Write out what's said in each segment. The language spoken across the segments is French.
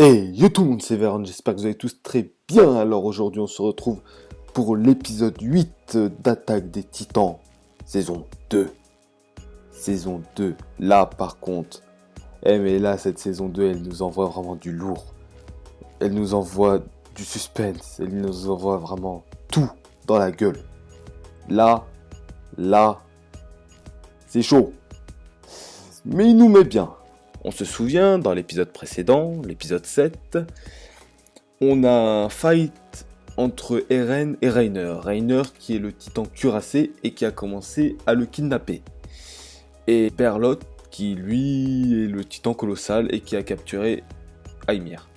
Hey, yo tout le monde, c'est Verne, j'espère que vous allez tous très bien. Alors aujourd'hui on se retrouve pour l'épisode 8 d'Attaque des Titans, saison 2. Saison 2, là par contre, mais là cette saison 2 elle nous envoie vraiment du lourd. Elle nous envoie du suspense, elle nous envoie vraiment tout dans la gueule. Là, c'est chaud. Mais il nous met bien. On se souvient, dans l'épisode précédent, l'épisode 7, on a un fight entre Eren et Reiner. Reiner qui est le titan cuirassé et qui a commencé à le kidnapper. Et Berlotte qui lui est le titan colossal et qui a capturé Ymir.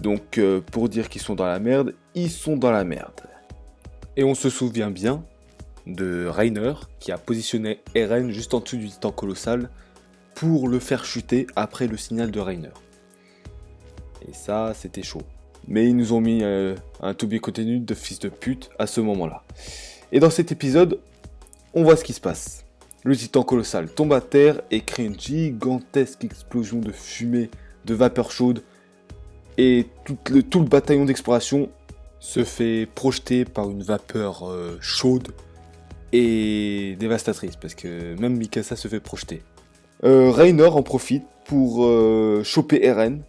Donc pour dire qu'ils sont dans la merde, ils sont dans la merde. Et on se souvient bien de Reiner qui a positionné Eren juste en dessous du titan colossal pour le faire chuter après le signal de Reiner. Et ça, c'était chaud. Mais ils nous ont mis un to be continued de fils de pute à ce moment-là. Et dans cet épisode, on voit ce qui se passe. Le titan colossal tombe à terre et crée une gigantesque explosion de fumée, de vapeur chaude. Et tout le bataillon d'exploration se fait projeter par une vapeur chaude et dévastatrice. Parce que même Mikasa se fait projeter. Reiner en profite pour choper Eren.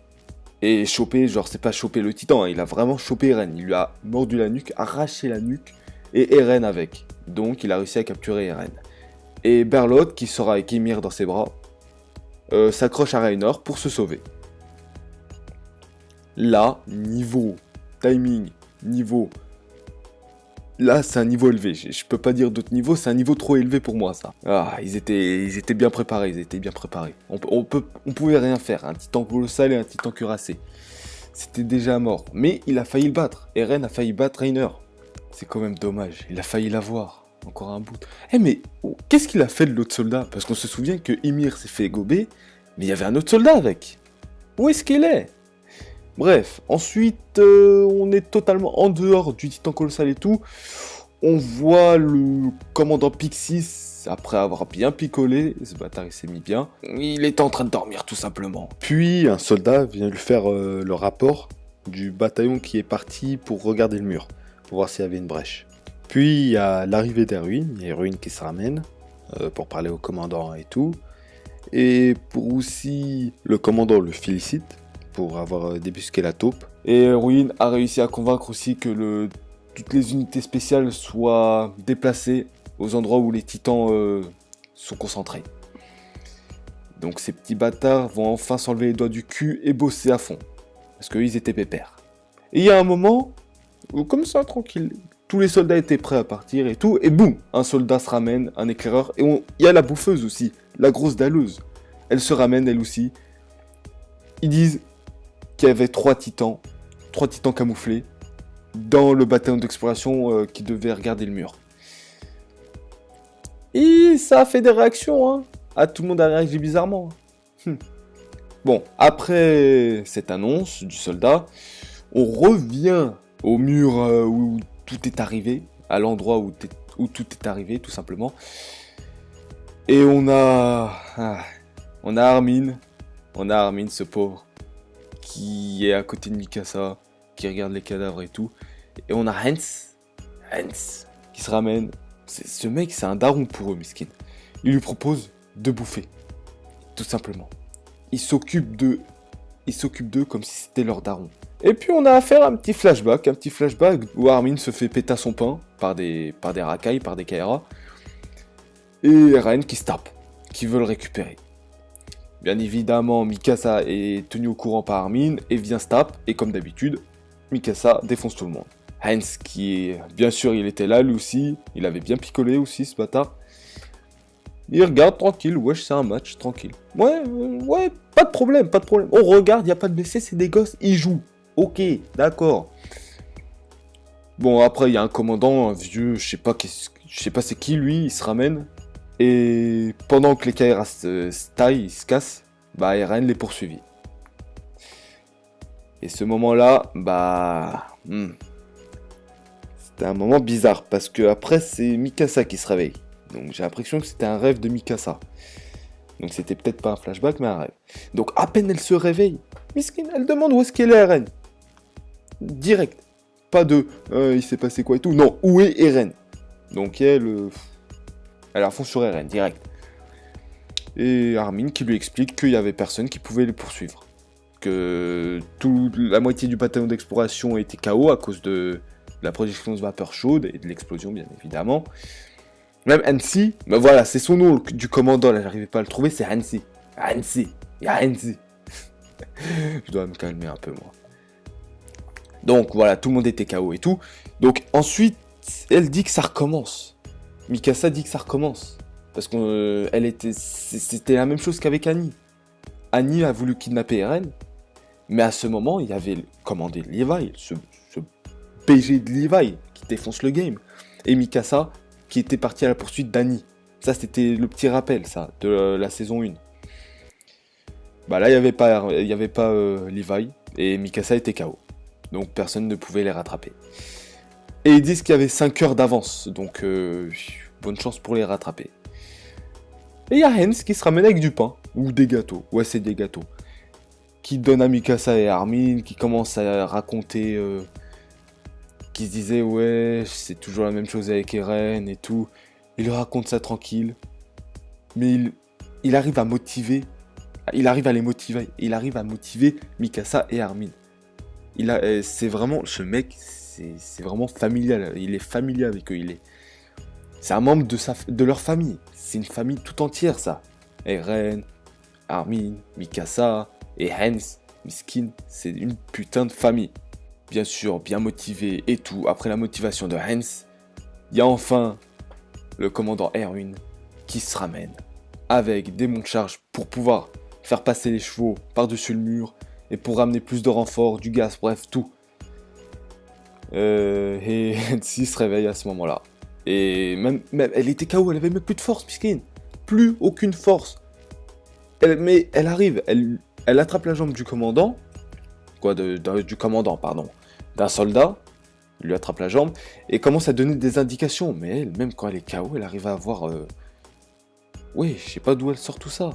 Et choper, genre c'est pas choper le titan, hein, il a vraiment chopé Eren. Il lui a mordu la nuque, arraché la nuque, et Eren avec. Donc il a réussi à capturer Eren. Et Berlotte, qui sera avec Ymir dans ses bras, s'accroche à Reiner pour se sauver. Là, niveau timing, niveau... Là, c'est un niveau élevé. Je peux pas dire d'autres niveaux, c'est un niveau trop élevé pour moi, ça. Ah, ils étaient bien préparés, On pouvait rien faire. Un titan colossal et un titan cuirassé. C'était déjà mort. Mais il a failli le battre. Eren a failli battre Reiner. C'est quand même dommage. Il a failli l'avoir. Encore un bout. Mais qu'est-ce qu'il a fait de l'autre soldat? Parce qu'on se souvient que Ymir s'est fait gober, mais il y avait un autre soldat avec. Où est-ce qu'il est? Bref, ensuite, on est totalement en dehors du titan colossal et tout. On voit le commandant Pixis, après avoir bien picolé, ce bâtard il s'est mis bien, il était en train de dormir tout simplement. Puis un soldat vient lui faire le rapport du bataillon qui est parti pour regarder le mur, pour voir s'il y avait une brèche. Puis il y a l'arrivée d'Erwin, il y a Erwin qui se ramène pour parler au commandant et tout. Et pour aussi, le commandant le félicite pour avoir débusqué la taupe. Et Erwin a réussi à convaincre aussi que toutes les unités spéciales soient déplacées aux endroits où les titans sont concentrés. Donc ces petits bâtards vont enfin s'enlever les doigts du cul et bosser à fond. Parce qu'ils étaient pépères. Et il y a un moment où, comme ça, tranquille, tous les soldats étaient prêts à partir et tout, et boum, un soldat se ramène, un éclaireur, et il y a la bouffeuse aussi, la grosse dalleuse. Elle se ramène, elle aussi. Ils disent qu'il y avait trois titans camouflés, dans le bataillon d'exploration qui devait regarder le mur. Et ça a fait des réactions, hein. Ah, tout le monde a réagi bizarrement. Bon, après cette annonce du soldat, on revient au mur où tout est arrivé, à l'endroit où tout est arrivé, tout simplement. Et on a Armin, ce pauvre, qui est à côté de Mikasa, qui regarde les cadavres et tout. Et on a Hans, qui se ramène. Ce mec, c'est un daron pour eux, miskin. Il lui propose de bouffer, tout simplement. Il s'occupe d'eux comme si c'était leur daron. Et puis on a affaire à un petit flashback où Armin se fait péter son pain par des racailles, par des Kaera. Et Eren qui se tape, qui veut le récupérer. Bien évidemment, Mikasa est tenu au courant par Armin et vient se tape, et comme d'habitude, Mikasa défonce tout le monde. Hans bien sûr, il était là lui aussi, il avait bien picolé aussi ce bâtard. Il regarde tranquille, wesh c'est un match, tranquille. Ouais, pas de problème. On regarde, y a pas de blessés, c'est des gosses, ils jouent. Ok, d'accord. Bon, après il y a un commandant, un vieux, je sais pas c'est qui lui, il se ramène. Et pendant que les Kaera se taillent, ils se cassent, bah Eren les poursuivit. Et ce moment-là, c'était un moment bizarre, parce que après c'est Mikasa qui se réveille. Donc j'ai l'impression que c'était un rêve de Mikasa. Donc c'était peut-être pas un flashback, mais un rêve. Donc à peine elle se réveille, Miskin, elle demande où est-ce qu'elle est Eren. Direct. Pas de il s'est passé quoi et tout. Non, où est Eren? Donc elle a fond sur Eren, direct. Et Armin qui lui explique qu'il y avait personne qui pouvait les poursuivre. Que la moitié du bataillon d'exploration était KO à cause de la projection de vapeur chaude et de l'explosion, bien évidemment. Même Hansi, mais voilà, c'est son nom du commandant, là, j'arrivais pas à le trouver, c'est Hansi. Hansi, il y a Hansi. Je dois me calmer un peu, moi. Donc voilà, tout le monde était KO et tout. Donc ensuite, elle dit que ça recommence. Mikasa dit que ça recommence. Parce que c'était la même chose qu'avec Annie. Annie a voulu kidnapper Eren. Mais à ce moment, il y avait le commandé Levi, ce PG de Levi qui défonce le game. Et Mikasa qui était parti à la poursuite d'Annie. Ça, c'était le petit rappel, ça, de la saison 1. Bah là, il n'y avait pas Levi et Mikasa était KO. Donc personne ne pouvait les rattraper. Et ils disent qu'il y avait 5 heures d'avance. Donc bonne chance pour les rattraper. Et il y a Hens qui se ramène avec du pain. Ou des gâteaux. Ouais, c'est des gâteaux. Qui donne à Mikasa et Armin. Qui commence à raconter... qui se disait ouais, c'est toujours la même chose avec Eren et tout. Il raconte ça tranquille. Mais il arrive à motiver. Il arrive à les motiver. Il arrive à motiver Mikasa et Armin. C'est vraiment... Ce mec, c'est vraiment familial. Il est familier avec eux. C'est un membre de leur famille. C'est une famille tout entière, ça. Eren, Armin, Mikasa et Hens, Miskin, c'est une putain de famille. Bien sûr, bien motivé et tout. Après la motivation de Hens, il y a enfin le commandant Erwin qui se ramène avec des monts de charge pour pouvoir faire passer les chevaux par-dessus le mur et pour ramener plus de renforts, du gaz, bref, tout. Et Hensi se réveille à ce moment-là. Et même elle était KO, elle avait même plus de force, Miskin. Plus aucune force. Mais elle arrive, elle attrape la jambe du commandant. Du commandant, pardon. D'un soldat. Il lui attrape la jambe. Et commence à donner des indications. Mais elle, même quand elle est KO, elle arrive à avoir... Oui, je sais pas d'où elle sort tout ça.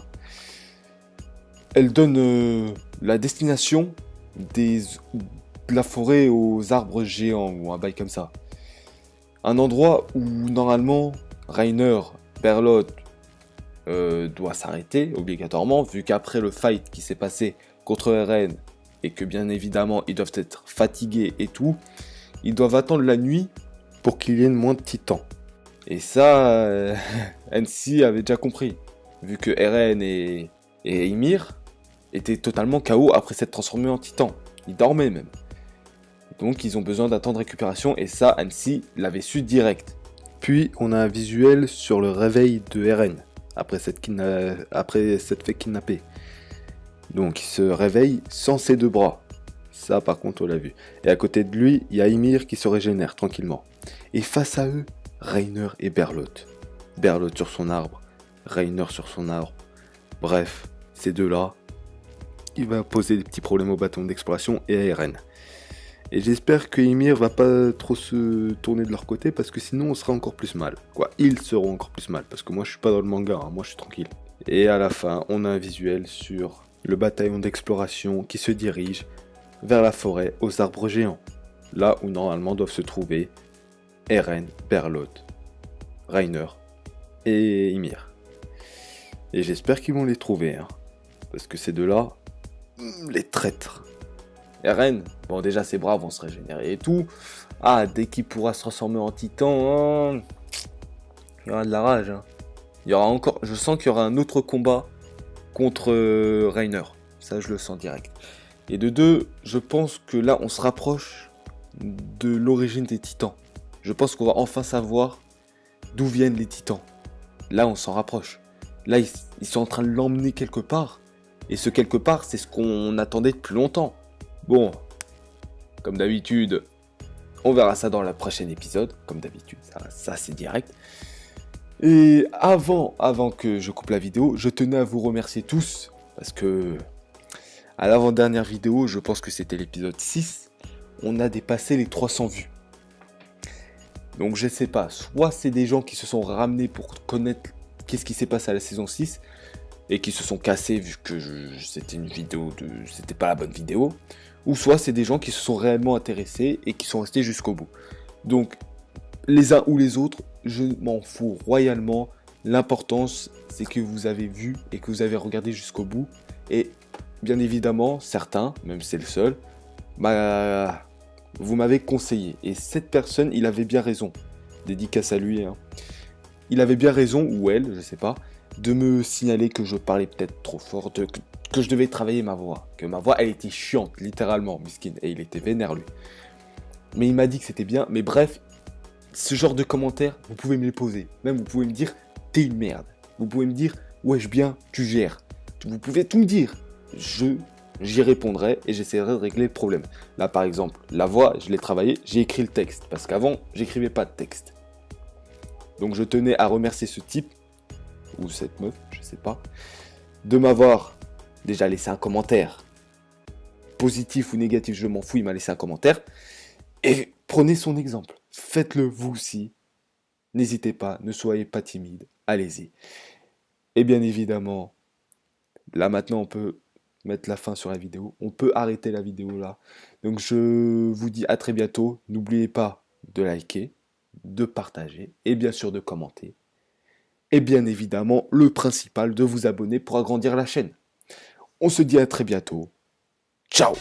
Elle donne la destination de la forêt aux arbres géants. Ou un bail comme ça. Un endroit où, normalement, Reiner, Berlotte, doit s'arrêter obligatoirement, vu qu'après le fight qui s'est passé contre Eren, et que bien évidemment ils doivent être fatigués et tout, ils doivent attendre la nuit pour qu'il y ait moins de titans. Et ça, Hansi avait déjà compris, vu que Eren et Ymir étaient totalement KO après s'être transformés en titans. Ils dormaient même. Donc ils ont besoin d'un temps de récupération, et ça, Hansi l'avait su direct. Puis on a un visuel sur le réveil de Eren. Après s'être fait kidnapper. Donc il se réveille sans ses deux bras. Ça par contre on l'a vu. Et à côté de lui, il y a Ymir qui se régénère tranquillement. Et face à eux, Reiner et Berlotte. Berlotte sur son arbre, Reiner sur son arbre. Bref, ces deux-là, il va poser des petits problèmes au bâton d'exploration et à Eren. Et j'espère que Ymir va pas trop se tourner de leur côté, parce que sinon on sera encore plus mal. Quoi, ils seront encore plus mal, parce que moi je suis pas dans le manga, hein, moi je suis tranquille. Et à la fin, on a un visuel sur le bataillon d'exploration qui se dirige vers la forêt aux arbres géants. Là où normalement doivent se trouver Eren, Berlotte, Reiner et Ymir. Et j'espère qu'ils vont les trouver, hein, parce que ces deux-là, les traîtres. Eren, bon déjà ses bras vont se régénérer et tout. Ah, dès qu'il pourra se transformer en titan, hein, il y aura de la rage. Hein. Il y aura encore, je sens qu'il y aura un autre combat contre Reiner. Ça, je le sens direct. Et de deux, je pense que là, on se rapproche de l'origine des titans. Je pense qu'on va enfin savoir d'où viennent les titans. Là, on s'en rapproche. Là, ils sont en train de l'emmener quelque part. Et ce quelque part, c'est ce qu'on attendait depuis longtemps. Bon, comme d'habitude, on verra ça dans le prochain épisode. Comme d'habitude, ça c'est direct. Et avant que je coupe la vidéo, je tenais à vous remercier tous. Parce que à l'avant-dernière vidéo, je pense que c'était l'épisode 6, on a dépassé les 300 vues. Donc je sais pas, soit c'est des gens qui se sont ramenés pour connaître qu'est-ce qui s'est passé à la saison 6, et qui se sont cassés vu que c'était une vidéo c'était pas la bonne vidéo, ou soit c'est des gens qui se sont réellement intéressés et qui sont restés jusqu'au bout. Donc, les uns ou les autres, je m'en fous royalement. L'importance, c'est que vous avez vu et que vous avez regardé jusqu'au bout. Et bien évidemment, certains, même si c'est le seul, vous m'avez conseillé. Et cette personne, il avait bien raison. Dédicace à lui. Hein. Il avait bien raison, ou elle, je sais pas, de me signaler que je parlais peut-être trop fort, que je devais travailler ma voix. Que ma voix, elle était chiante, littéralement, miskin. Et il était vénère, lui. Mais il m'a dit que c'était bien. Mais bref, ce genre de commentaires, vous pouvez me les poser. Même vous pouvez me dire, t'es une merde. Vous pouvez me dire, wesh bien, tu gères. Vous pouvez tout me dire. J'y répondrai et j'essaierai de régler le problème. Là, par exemple, la voix, je l'ai travaillé, j'ai écrit le texte. Parce qu'avant, j'écrivais pas de texte. Donc je tenais à remercier ce type, ou cette meuf, je sais pas, de m'avoir déjà laissé un commentaire. Positif ou négatif, je m'en fous, il m'a laissé un commentaire. Et prenez son exemple. Faites-le vous aussi. N'hésitez pas, ne soyez pas timide. Allez-y. Et bien évidemment, là maintenant on peut mettre la fin sur la vidéo. On peut arrêter la vidéo là. Donc je vous dis à très bientôt. N'oubliez pas de liker, de partager et bien sûr de commenter. Et bien évidemment, le principal, de vous abonner pour agrandir la chaîne. On se dit à très bientôt. Ciao!